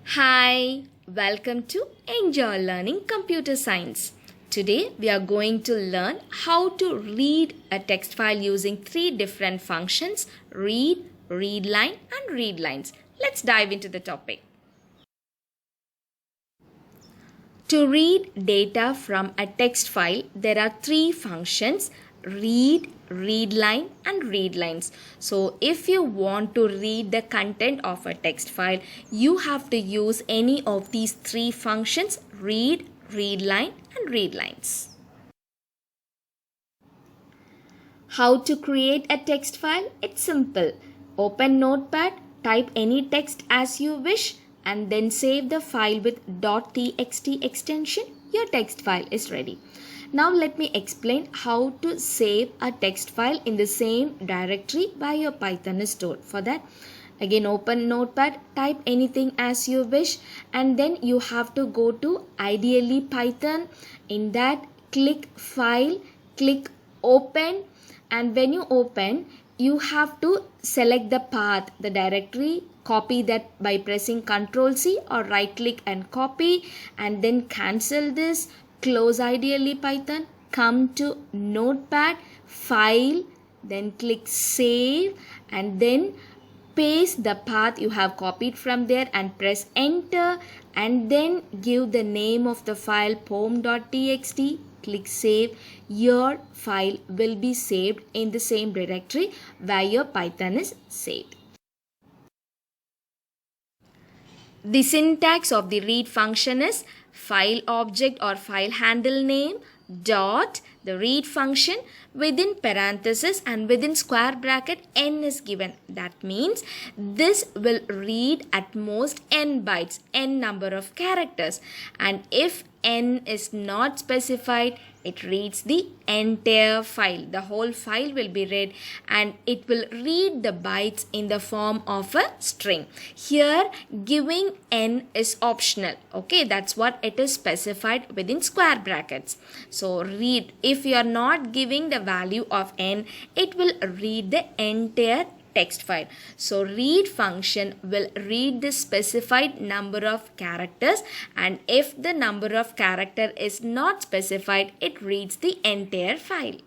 Hi, welcome to Enjoy Learning Computer Science. Today we are going to learn how to read a text file using three different functions: read, readline and readlines. Let's dive into the topic. To read data from a text file, there are three functions: read, readline and readlines. So if you want to read the content of a text file, you have to use any of these three functions: read, readline and readlines. How to create a text file? It's simple. Open Notepad, type any text as you wish and then save the file with .txt extension. Your text file is ready. Now let me explain how to save a text file in the same directory where your Python is stored. For that, again open Notepad, type anything as you wish and then you have to go to ideally Python. In that, click File, click Open, and when you open, you have to select the path, the directory, copy that by pressing Ctrl C or right click and copy, and then cancel this, close ideally Python, come to Notepad, File, then click Save and then paste the path you have copied from there and press Enter and then give the name of the file pom.txt. Click Save. Your file will be saved in the same directory where your Python is saved. The syntax of the read function is file object or file handle name dot the read function within parenthesis and within square bracket n is given. That means this will read at most n bytes, n number of characters, and if n is not specified, it reads the entire file. The whole file will be read and it will read the bytes in the form of a string. Here giving n is optional. Okay, that's what it is specified within square brackets. So read, if you are not giving the value of n, it will read the entire text file. So read function will read the specified number of characters, and if the number of character is not specified, it reads the entire file.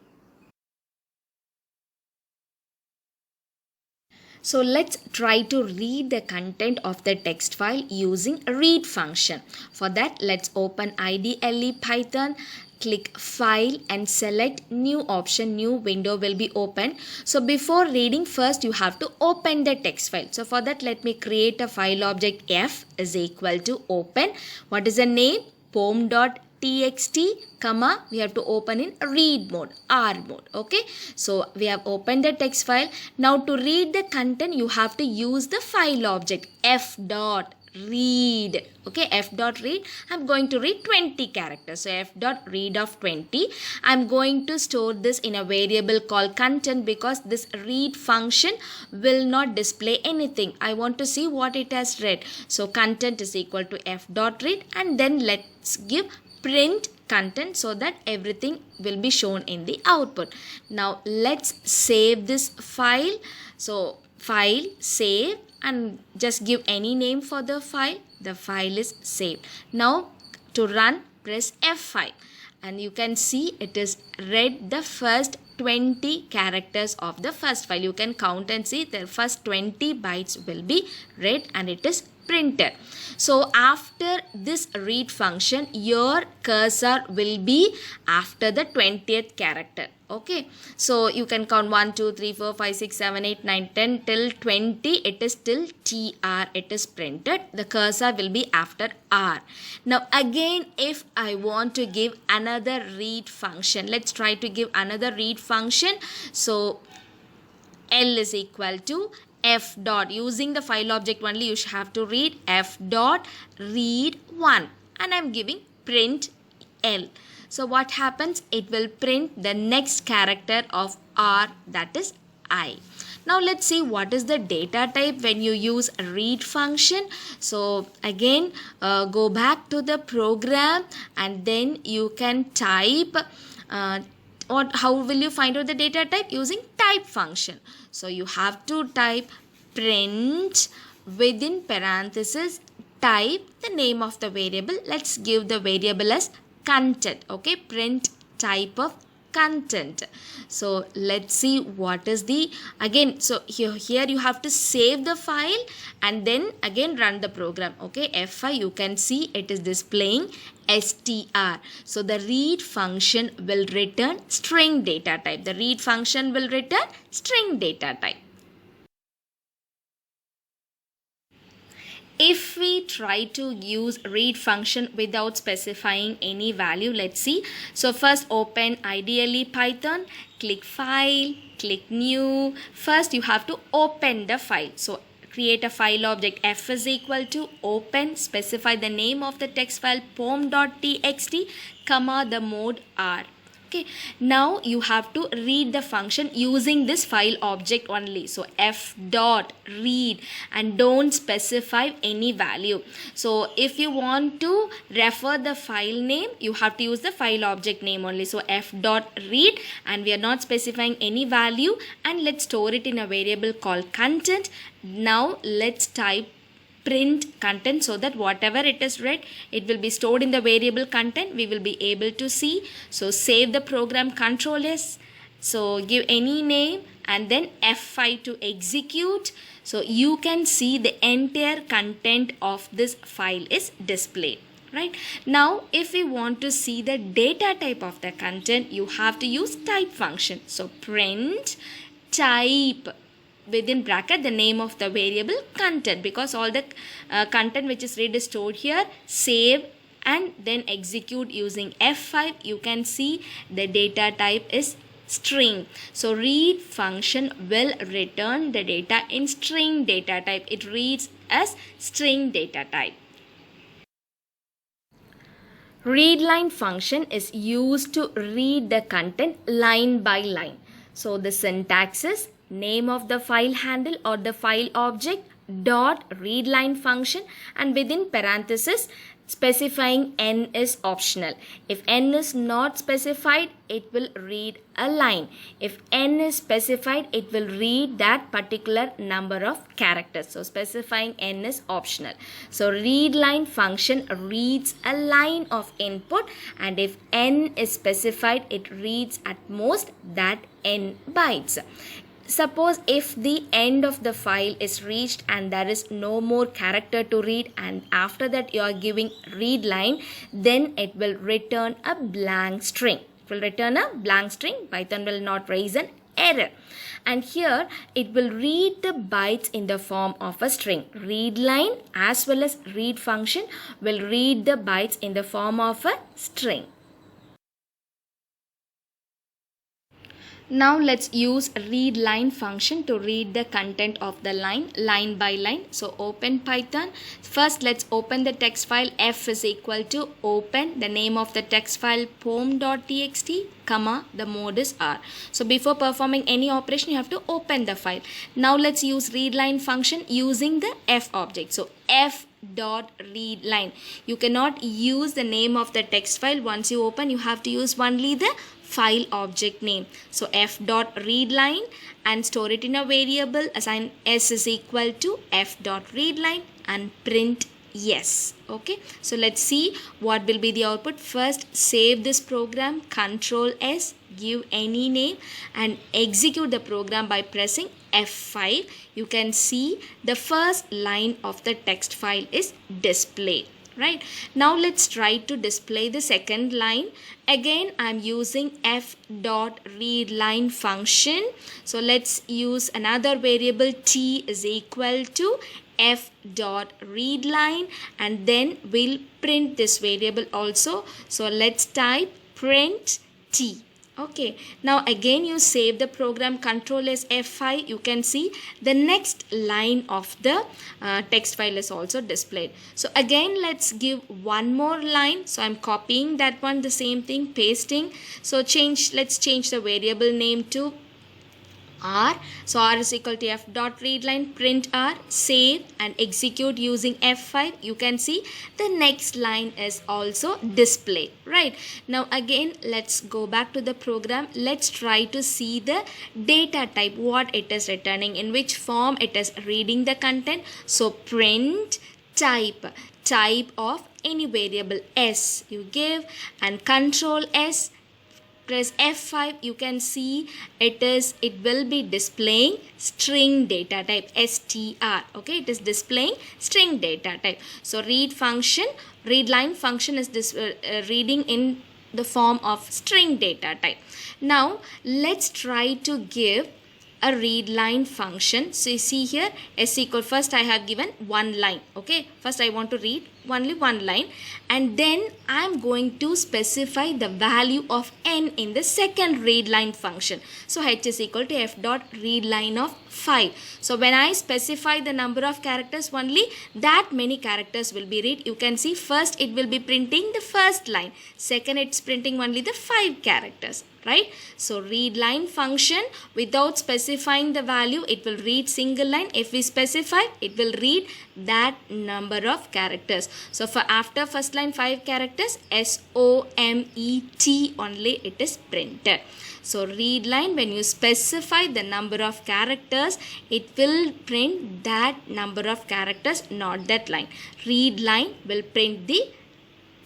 So let's try to read the content of the text file using read function. For that, let's open IDLE Python, click File and select New option. New window will be open. So before reading, first you have to open the text file. So for that, let me create a file object f is equal to open. What is the name? pom.txt, comma, we have to open in read mode, R mode. Okay, so we have opened the text file. Now to read the content, you have to use the file object f dot read. Okay, f dot read. I'm going to read 20 characters. So f dot read of 20. I'm going to store this in a variable called content because this read function will not display anything. I want to see what it has read. So content is equal to f dot read, and then let's give print content so that everything will be shown in the output. Now let's save this file. So file, save, and just give any name for the file. The file is saved. Now to run, press F5 and you can see it is read the first 20 characters of the first file. You can count and see the first 20 bytes will be read and it is printed. So after this read function, your cursor will be after the 20th character. Okay, so you can count 1, 2, 3, 4, 5, 6, 7, 8, 9, 10 till 20. It is till TR. It is printed. The cursor will be after R. Now again, if I want to give another read function, let's try to give another read function. So L is equal to f dot, using the file object only, you have to read f dot read 1 and I'm giving print L. So what happens? It will print the next character of R, that is I. Now let's see what is the data type when you use read function. So again, go back to the program and then you can type or how will you find out the data type? Using type function. So you have to type print within parenthesis type the name of the variable. Let's give the variable as content. Okay, print type of content. So let's see what is the, again, so here you have to save the file and then again run the program. Okay, F5, you can see it is displaying str. So the read function will return string data type. The read function will return string data type. If we try to use read function without specifying any value, let's see. So first open ideally Python, click file, click new. First you have to open the file. So create a file object, f is equal to open, specify the name of the text file pom.txt, comma the mode r. Okay, now you have to read the function using this file object only. So f dot read and don't specify any value. So if you want to refer the file name, you have to use the file object name only. So f dot read, and we are not specifying any value, and let's store it in a variable called content. Now let's type print content, so that whatever it is read, it will be stored in the variable content. We will be able to see. So save the program, Control S. So give any name and then F5 to execute. So you can see the entire content of this file is displayed. Right now, if we want to see the data type of the content, you have to use type function. So print type, within bracket the name of the variable content, because all the content which is read is stored here. Save and then execute using F5. You can see the data type is string. So read function will return the data in string data type. It reads as string data type. Readline function is used to read the content line by line. So the syntax is name of the file handle or the file object dot readline function, and within parenthesis specifying n is optional. If n is not specified, it will read a line. If n is specified, it will read that particular number of characters. So specifying n is optional. So readline function reads a line of input, and if n is specified, it reads at most that n bytes. Suppose if the end of the file is reached and there is no more character to read, and after that you are giving read line, then it will return a blank string. It will return a blank string. Python will not raise an error. And here it will read the bytes in the form of a string. Read line as well as read function will read the bytes in the form of a string. Now let's use readline function to read the content of the line by line. So open Python. First let's open the text file. F is equal to open the name of the text file pom.txt, comma the mode is R. So before performing any operation, you have to open the file. Now let's use readline function using the F object. So F dot read line. You cannot use the name of the text file. Once you open, you have to use only the file object name. So f dot read line and store it in a variable. Assign s is equal to f dot read line and print yes. Okay, so let's see what will be the output. First save this program, Control S, give any name and execute the program by pressing F5. You can see the first line of the text file is displayed. Right, now let's try to display the second line. Again I'm using f dot read line function. So let's use another variable, t is equal to f dot read line, and then we'll print this variable also. So let's type print t. Okay, now again you save the program, Control S, F5. You can see the next line of the text file is also displayed. So again let's give one more line. So I'm copying that one, the same thing, pasting. So let's change the variable name to R. So R is equal to f dot read line, print R, save and execute using F5. You can see the next line is also displayed. Right, now again let's go back to the program. Let's try to see the data type, what it is returning, in which form it is reading the content. So print type of any variable S you give, and control S, press F5, you can see it will be displaying string data type, str. Okay, it is displaying string data type. So readline function is this reading in the form of string data type. Now let's try to give a readline function. So you see here s equal, first I have given one line. Okay, first I want to read only one line, and then I am going to specify the value of n in the second readline function. So h is equal to f dot readline of 5. So when I specify the number of characters, only that many characters will be read. You can see first it will be printing the first line, second it's printing only the 5 characters, right? So readline function, without specifying the value, it will read single line. If we specify, it will read that number of characters. So for after first line 5 characters, SOMET only it is printed. So readline, when you specify the number of characters, it will print that number of characters, not that line. Readline will print the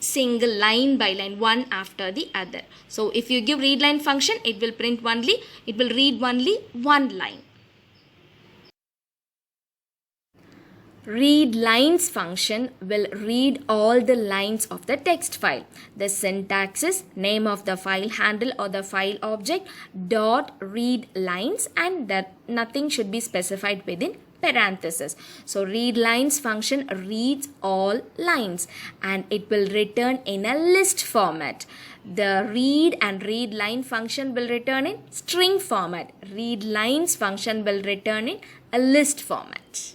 single line by line, one after the other. So if you give readline function, it will read only one line. Readlines function will read all the lines of the text file. The syntax is name of the file handle or the file object dot read lines, and that nothing should be specified within parenthesis. So readlines function reads all lines and it will return in a list format. The read and readline function will return in string format. Readlines function will return in a list format.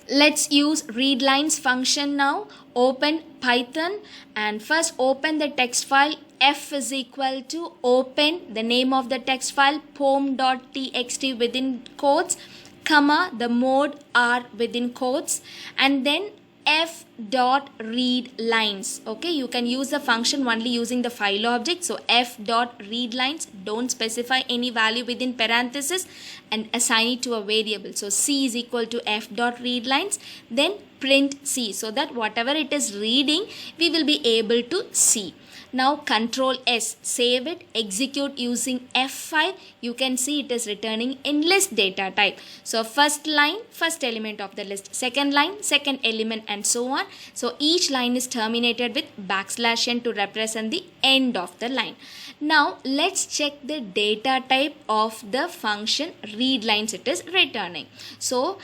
Let's use readlines function now. Open Python and first open the text file. F is equal to open the name of the text file pom.txt within quotes, comma the mode R within quotes, and then f dot read lines. Okay, you can use the function only using the file object. So f dot read lines, don't specify any value within parenthesis and assign it to a variable. So c is equal to f dot read lines, then print c, so that whatever it is reading we will be able to see. Now control S, save it, execute using F5. You can see it is returning in list data type. So first line, first element of the list, second line, second element, and so on. So each line is terminated with \n to represent the end of the line. Now let's check the data type of the function readlines it is returning. So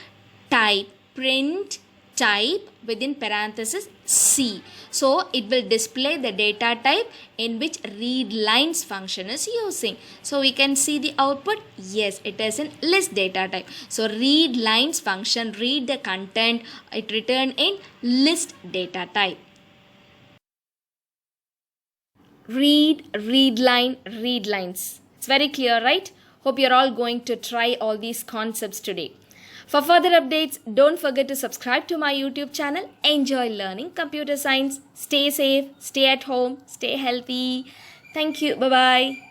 type print type within parenthesis C. So it will display the data type in which readlines function is using. So we can see the output. Yes, it is in list data type. So readlines function read the content, it returned in list data type. Readline, readlines. It's very clear, right? Hope you're all going to try all these concepts today. For further updates, don't forget to subscribe to my YouTube channel. Enjoy learning computer science. Stay safe, stay at home, stay healthy. Thank you. Bye-bye.